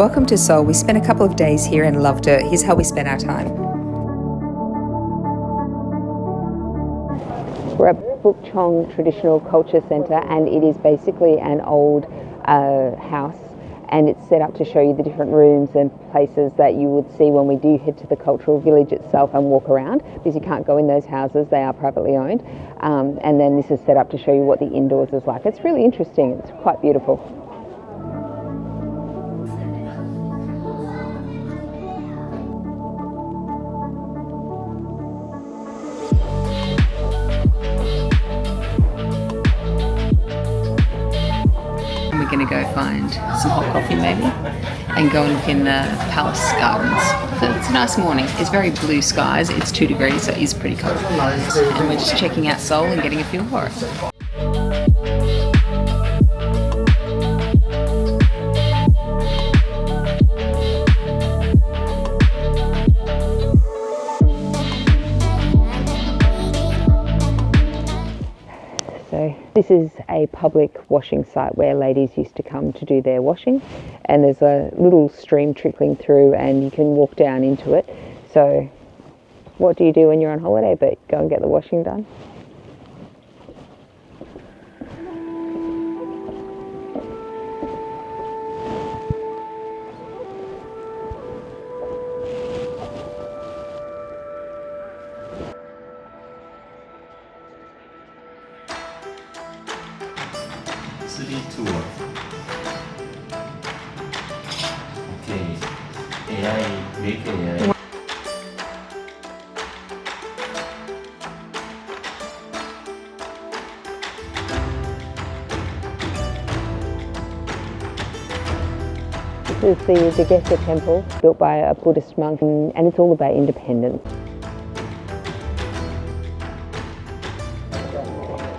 Welcome to Seoul. We spent a couple of days here and loved it. Here's how we spent our time. We're at Bukchon Traditional Culture Centre, and it is basically an old house, and it's set up to show you the different rooms and places that you would see when we do head to the cultural village itself and walk around, because you can't go in those houses, they are privately owned. And then this is set up to show you what the indoors is like. It's really interesting, it's quite beautiful. We're going to go find some hot coffee maybe and go and look in the palace gardens. So it's a nice morning. It's very blue skies. It's 2 degrees, so it is pretty cold. And we're just checking out Seoul and getting a feel for it. So this is a public washing site where ladies used to come to do their washing, and there's a little stream trickling through and you can walk down into it. So what do you do when you're on holiday but go and get the washing done? tour. Okay. AI, make AI. This is the Dagesha temple, built by a Buddhist monk, and it's all about independence.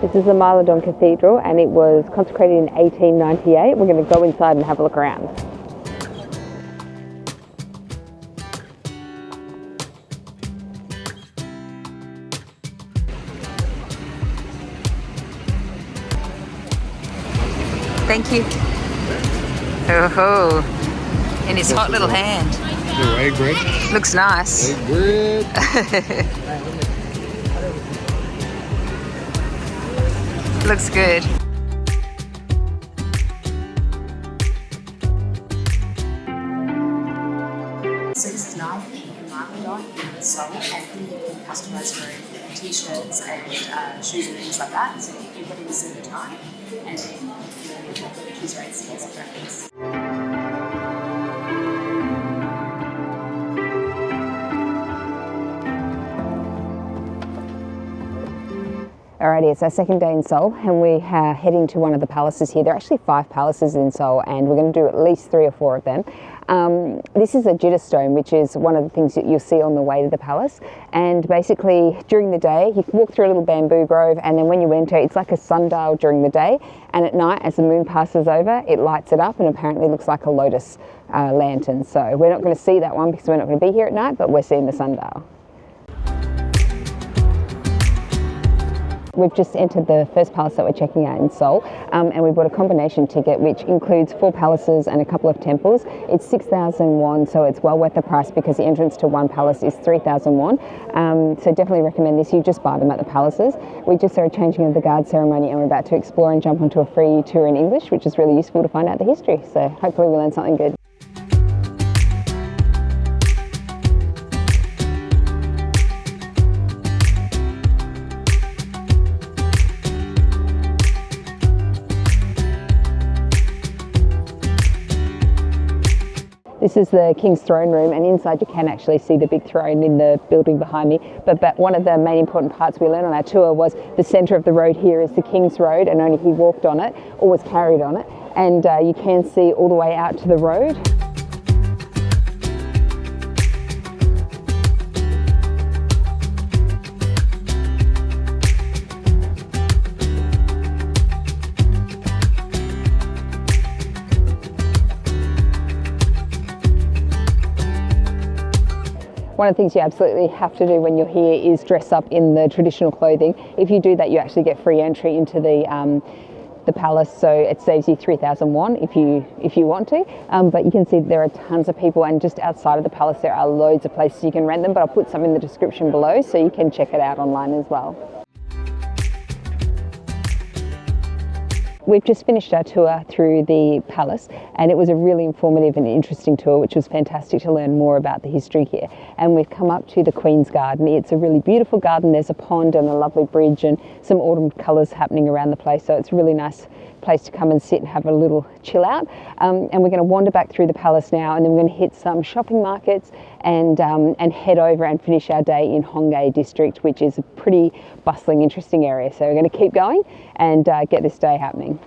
This is the Myeongdong Cathedral, and it was consecrated in 1898. We're going to go inside and have a look around. Thank you. Oh, in his hot little hand. Little egg bread. Looks nice. Egg bread. Looks good. So this is live in Myeongdong in Seoul, and here you can customize your own t-shirts and shoes and things like that. So you can put in a suit and tie, and then you can choose your own styles and preference. Alrighty, it's our second day in Seoul, and we are heading to one of the palaces here. There are actually 5 palaces in Seoul, and we're going to do at least 3 or 4 of them. This is a jitter stone, which is one of the things that you'll see on the way to the palace. And basically, during the day, you can walk through a little bamboo grove, and then when you enter, it's like a sundial during the day. And at night, as the moon passes over, it lights it up, and apparently looks like a lotus lantern. So we're not going to see that one because we're not going to be here at night, but we're seeing the sundial. We've just entered the first palace that we're checking out in Seoul, and we bought a combination ticket which includes 4 palaces and a couple of temples. It's 6,000 won, so it's well worth the price because the entrance to one palace is 3,000 won. So definitely recommend this. You just buy them at the palaces. We just saw a changing of the guard ceremony, and we're about to explore and jump onto a free tour in English, which is really useful to find out the history. So hopefully we'll learn something good. This is the King's Throne Room, and inside you can actually see the big throne in the building behind me. But one of the main important parts we learned on our tour was the centre of the road here is the King's Road, and only he walked on it or was carried on it. And you can see all the way out to the road. One of the things you absolutely have to do when you're here is dress up in the traditional clothing. If you do that, you actually get free entry into the the palace, so it saves you 3,000 won if you want to. But you can see there are tons of people, and just outside of the palace there are loads of places you can rent them, but I'll put some in the description below so you can check it out online as well. We've just finished our tour through the palace, and it was a really informative and interesting tour, which was fantastic to learn more about the history here. And we've come up to the Queen's Garden. It's a really beautiful garden. There's a pond and a lovely bridge and some autumn colours happening around the place, so it's a really nice place to come and sit and have a little chill out. And we're going to wander back through the palace now, and then we're going to hit some shopping markets and head over and finish our day in Hongdae district, which is a pretty bustling, interesting area. So we're going to keep going and get this day happening.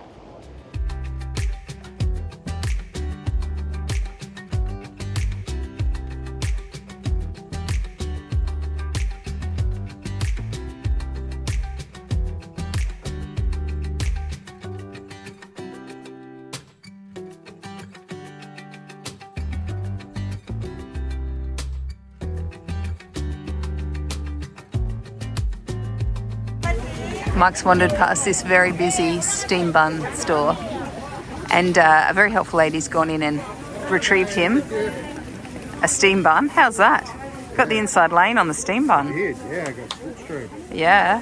Mike's wandered past this very busy steam bun store, and a very helpful lady's gone in and retrieved him a steam bun. How's that? Got the inside lane on the steam bun. Yeah, I got switched through. Yeah.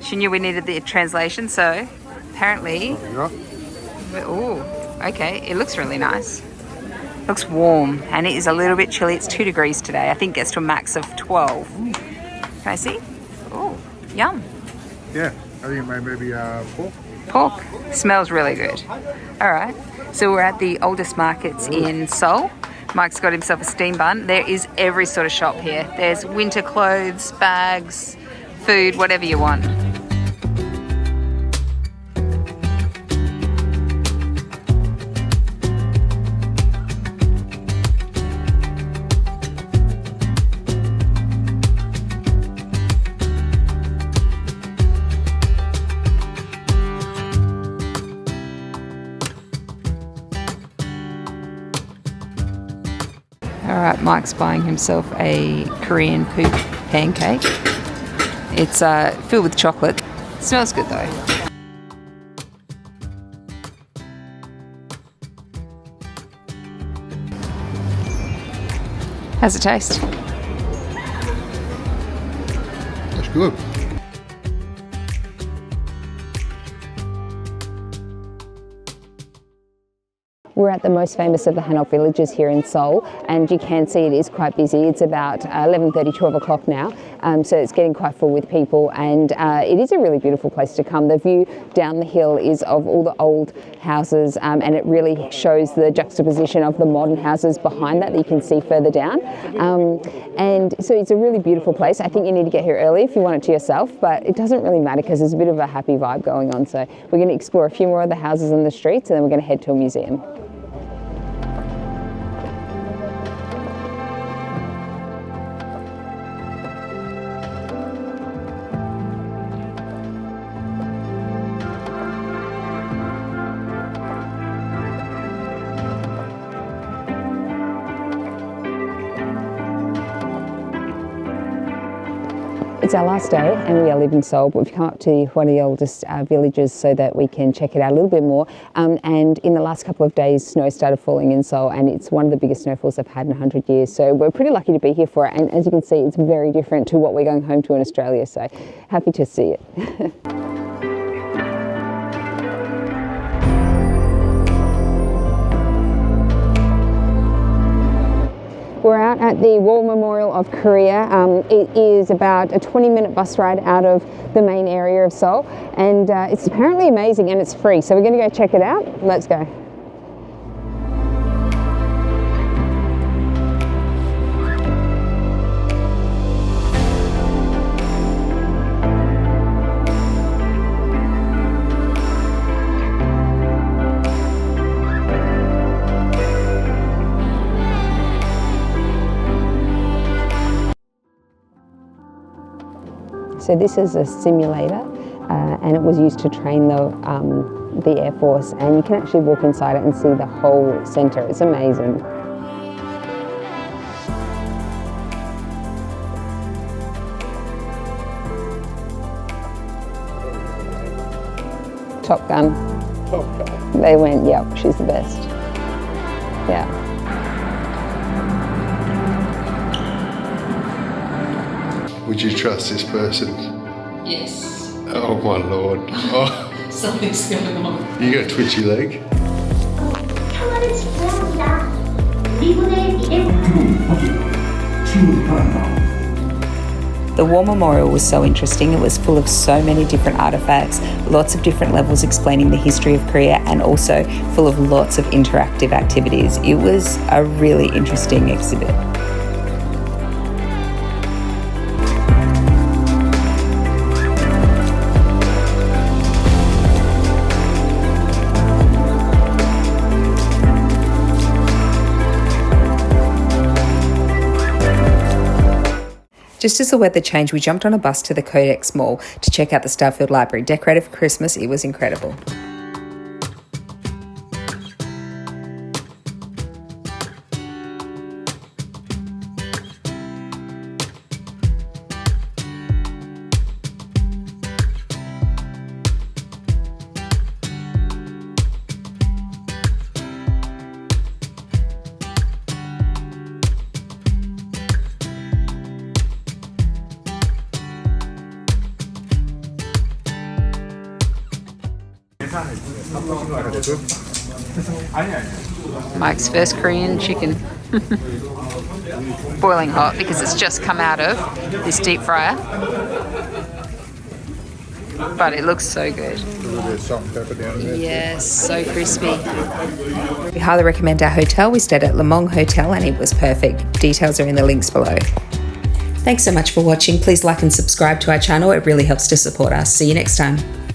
She knew we needed the translation, so apparently... Oh, okay. It looks really nice. Looks warm, and it is a little bit chilly. It's 2 degrees today. I think it gets to a max of 12. Can I see? Oh, yum. Yeah, I think it may maybe pork. Pork. Smells really good. All right. So we're at the oldest markets in Seoul. Mike's got himself a steam bun. There is every sort of shop here. There's winter clothes, bags, food, whatever you want. Alright, Mike's buying himself a Korean poop pancake. It's filled with chocolate. Smells good though. How's it taste? That's good. We're at the most famous of the Hanok villages here in Seoul, and you can see it is quite busy. It's about 11:30, 12 o'clock now, so it's getting quite full with people, and it is a really beautiful place to come. The view down the hill is of all the old houses, and it really shows the juxtaposition of the modern houses behind that you can see further down. And so it's a really beautiful place. I think you need to get here early if you want it to yourself, but it doesn't really matter because there's a bit of a happy vibe going on. So we're going to explore a few more of the houses and the streets, and then we're going to head to a museum. It's our last day and we are leaving Seoul, but we've come up to one of the oldest villages so that we can check it out a little bit more. And in the last couple of days, snow started falling in Seoul, and it's one of the biggest snowfalls I've had in 100 years. So we're pretty lucky to be here for it. And as you can see, it's very different to what we're going home to in Australia. So happy to see it. We're out at the War Memorial of Korea. It is about a 20-minute bus ride out of the main area of Seoul, and it's apparently amazing and it's free. So we're going to go check it out. Let's go. So this is a simulator, and it was used to train the Air Force, and you can actually walk inside it and see the whole centre. It's amazing. Top Gun. They went, yep, she's the best. Yeah. Would you trust this person? Yes. Oh my lord. Oh, Something's going on. you got a twitchy leg? The War Memorial was so interesting. It was full of so many different artifacts, lots of different levels explaining the history of Korea, and also full of lots of interactive activities. It was a really interesting exhibit. Just as the weather changed, we jumped on a bus to the Codex Mall to check out the Starfield Library. Decorated for Christmas, it was incredible. Mike's first Korean chicken. Boiling hot because it's just come out of this deep fryer. But it looks so good. A little bit of salt and pepper down there. Yes, so crispy. We highly recommend our hotel. We stayed at Lamong Hotel and it was perfect. Details are in the links below. Thanks so much for watching. Please like and subscribe to our channel. It really helps to support us. See you next time.